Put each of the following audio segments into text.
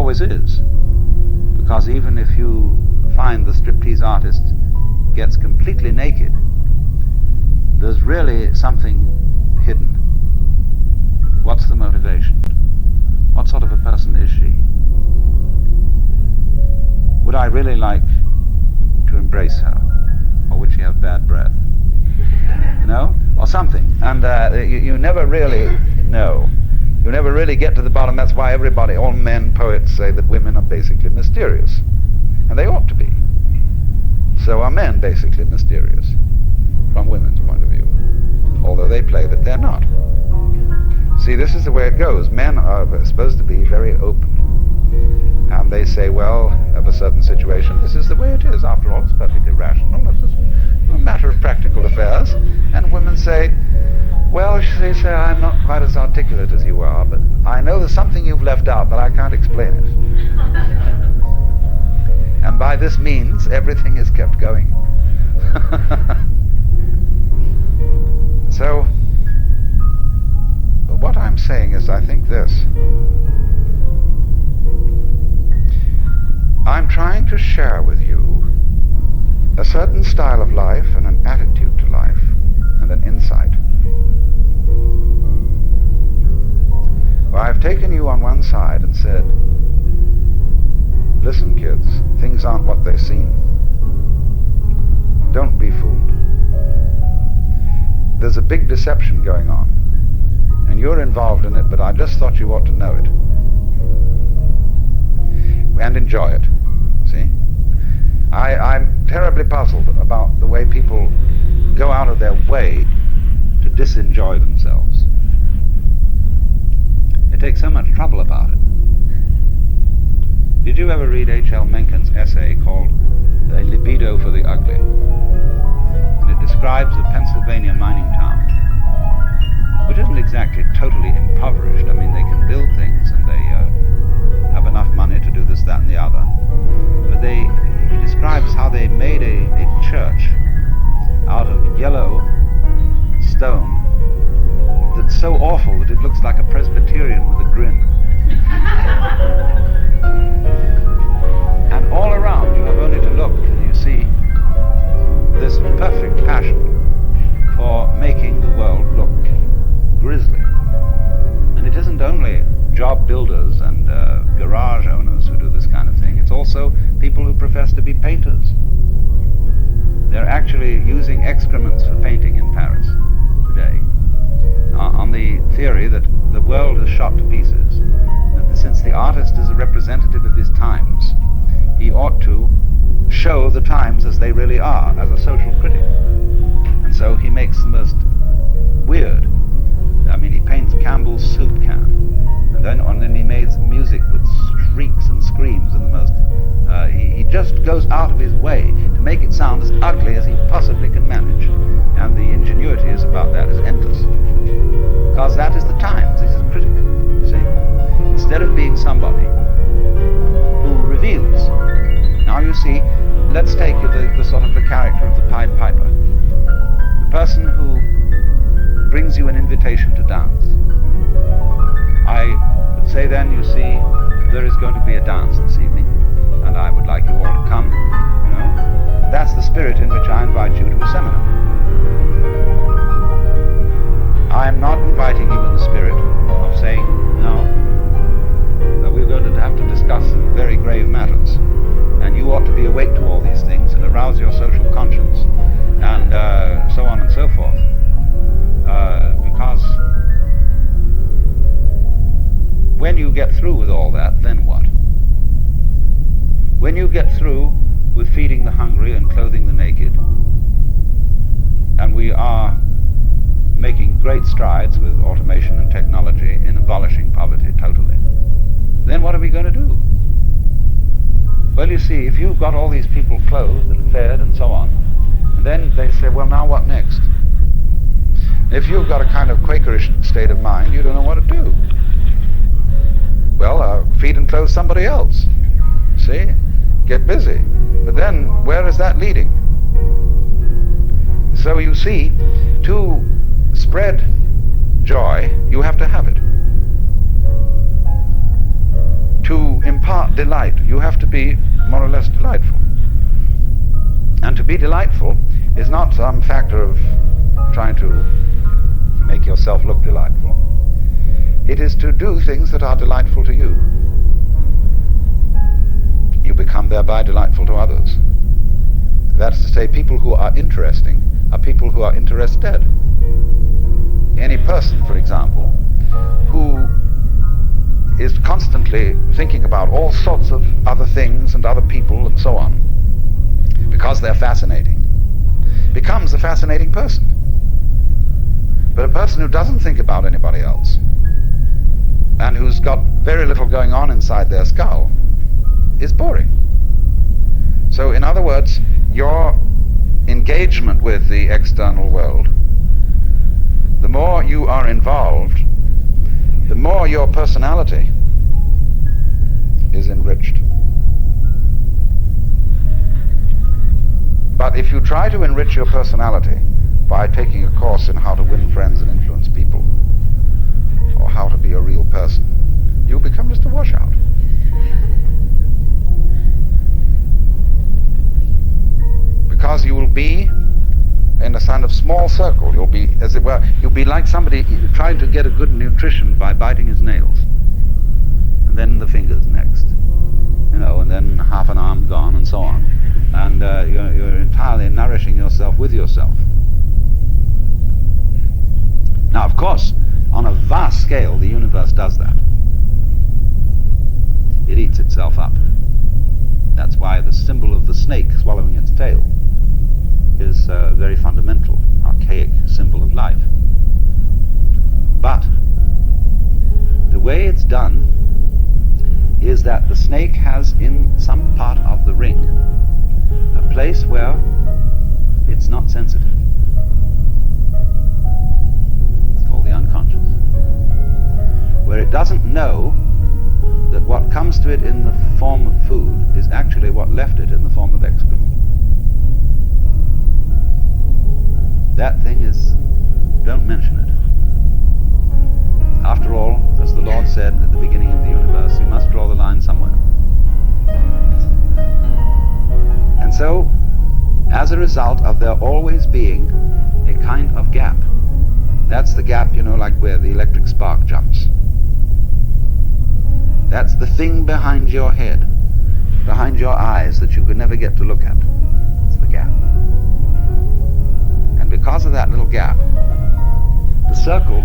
always is. Because even if you find the striptease artist gets completely naked, there's really something hidden. What's the motivation? What sort of a person is she? Would I really like to embrace her? Or would she have bad breath? You know? Or something. And you never really know. You never really get to the bottom. That's why everybody, all men poets, say that women are basically mysterious. And they ought to be. So are men basically mysterious, from women's point of view. Although they play that they're not. See, this is the way it goes. Men are supposed to be very open. And they say, well, of a certain situation, this is the way it is. After all, it's perfectly rational. It's just a matter of practical affairs. And women say, well, they say, I'm not quite as articulate as you are, but I know there's something you've left out, but I can't explain it. And by this means, everything is kept going. So, what I'm saying is, I think this. I'm trying to share with you a certain style of life and an attitude to life and an insight. Well, I've taken you on one side and said, listen, kids, things aren't what they seem. Don't be fooled. There's a big deception going on, and you're involved in it, but I just thought you ought to know it. And enjoy it, see? I'm terribly puzzled about the way people go out of their way to disenjoy themselves. They take so much trouble about it. Did you ever read H.L. Mencken's essay called A Libido for the Ugly? And it describes a Pennsylvania mining town, which isn't exactly totally impoverished. I mean, they can build things and they have enough money to do this, that, and the other. But he describes how they made a church out of yellow stone that's so awful that it looks like a Presbyterian with a grin. And all around, you have only to look and you see this perfect passion for making the world look grisly. And it isn't only job builders and garage owners who do this kind of thing. It's also people who profess to be painters. They're actually using excrements for painting in Paris today, on the theory that the world is shot to pieces, that since the artist is a representative of his times, he ought to show the times as they really are, as a social critic. And so he makes the most weird. I mean, he paints Campbell's soup can, and then he makes music that shrieks and screams in the most. He just goes out of his way to make it sound as ugly as he possibly can manage, and the ingenuity is about that is endless, because that is the times. He's a critic, you see. Instead of being somebody who reveals. Now you see, let's take the sort of the character of the Pied Piper, the person who brings you an invitation to dance. I would say then, you see, there is going to be a dance this evening, and I would like you all to come, you know. That's the spirit in which I invite you to a seminar. I am not inviting you in the spirit of saying, no, that we're going to have to discuss some very grave matters, and you ought to be awake to all these things and arouse your social conscience, and so on and so forth. Because when you get through with all that, then what? When you get through with feeding the hungry and clothing the naked, and we are making great strides with automation and technology in abolishing poverty totally, then what are we going to do? Well, you see, if you've got all these people clothed and fed and so on, and then they say, well, now what next? If you've got a kind of Quakerish state of mind, you don't know what to do. Well, feed and clothe somebody else. See? Get busy. But then, where is that leading? So you see, to spread joy, you have to have it. To impart delight, you have to be more or less delightful. And to be delightful is not some factor of trying to make yourself look delightful. It is to do things that are delightful to you. You become thereby delightful to others. That's to say, people who are interesting are people who are interested. Any person, for example, who is constantly thinking about all sorts of other things and other people and so on, because they're fascinating, becomes a fascinating person. But a person who doesn't think about anybody else, and who's got very little going on inside their skull, is boring. So in other words, your engagement with the external world, the more you are involved, the more your personality is enriched. But if you try to enrich your personality by taking a course in how to win friends and influence people, or how to be a real person, you'll become just a washout. Because you will be in a kind of small circle. You'll be, as it were, you'll be like somebody trying to get a good nutrition by biting his nails. And then the fingers next. You know, and then half an arm gone and so on. And you're entirely nourishing yourself with yourself. Now, of course, on a vast scale, the universe does that. It eats itself up. That's why the symbol of the snake swallowing its tail is a very fundamental, archaic symbol of life. But the way it's done is that the snake has in some part of the ring a place where it's not sensitive. It's called the unconscious. Where it doesn't know that what comes to it in the form of food is actually what left it in the form of excrement. That thing is, don't mention it. After all, as the Lord said at the beginning of the universe, you must draw the line somewhere. And so, as a result of there always being a kind of gap, that's the gap, you know, like where the electric spark jumps. That's the thing behind your head, behind your eyes that you could never get to look at. It's the gap. And because of that little gap, the circle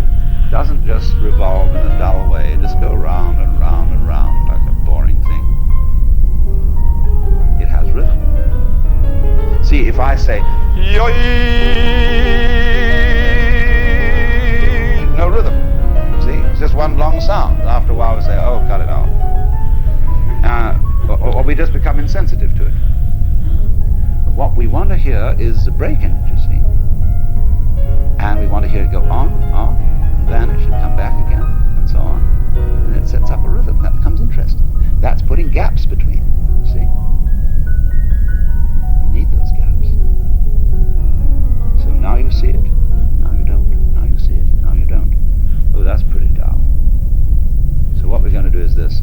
doesn't just revolve in a dull way, just go round and round and round like a boring thing. It has rhythm. See, if I say, yoy, no rhythm. See, it's just one long sound. After a while we say, oh, cut it out. Or we just become insensitive to it. But what we want to hear is the break in it, you see. And we want to hear it go on, and vanish and come back again, and so on. And it sets up a rhythm. That becomes interesting. That's putting gaps between, see? You need those gaps. So now you see it, now you don't. Now you see it, now you don't. Oh, that's pretty dull. So what we're going to do is this.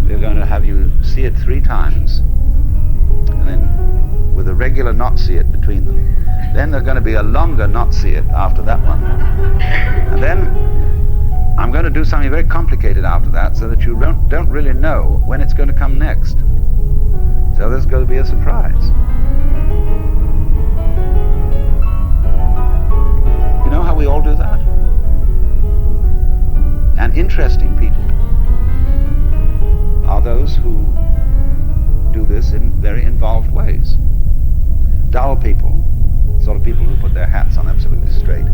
We're going to have you see it 3 times, and then with a regular not see it between them. Then there's going to be a longer not see it after that one. And then I'm going to do something very complicated after that so that you don't really know when it's going to come next. So there's going to be a surprise. You know how we all do that? And interesting people are those who do this in very involved ways. Dull people, sort of people who put their hats on absolutely straight,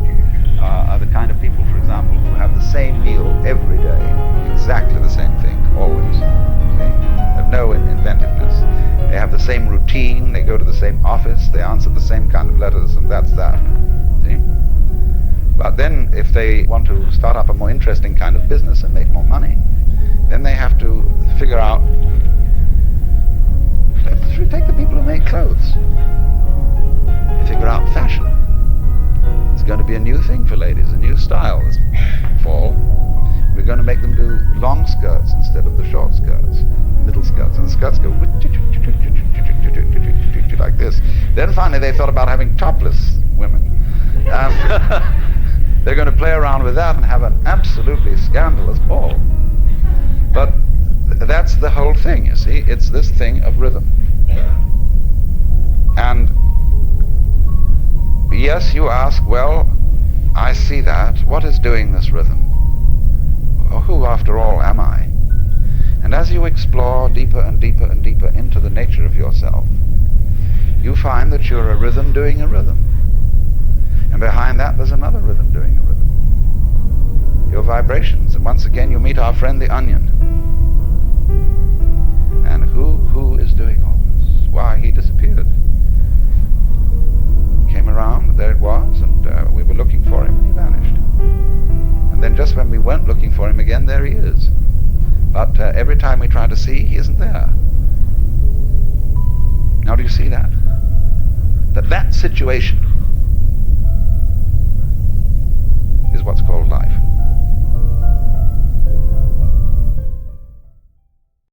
are the kind of people, for example, who have the same meal every day, exactly the same thing, always. Okay? They have no inventiveness. They have the same routine, they go to the same office, they answer the same kind of letters, and that's that. See? But then, if they want to start up a more interesting kind of business and make more money, then they have to figure out, take the people who make clothes. Figure out fashion. It's going to be a new thing for ladies, a new style this fall. We're going to make them do long skirts instead of the short skirts. skirts go like this. Then finally they thought about having topless women. They're going to play around with that and have an absolutely scandalous ball. But that's the whole thing, you see. It's this thing of rhythm. And yes, you ask, well, I see that. What is doing this rhythm? Who, after all, am I? And as you explore deeper and deeper and deeper into the nature of yourself, you find that you're a rhythm doing a rhythm. And behind that there's another rhythm doing a rhythm. Your vibrations. And once again you meet our friend the onion. And who is doing all this? Why, he disappeared. Came around, there it was, and we were looking for him and he vanished. And then just when we weren't looking for him again, there he is. But every time we try to see, he isn't there. Now do you see that? That situation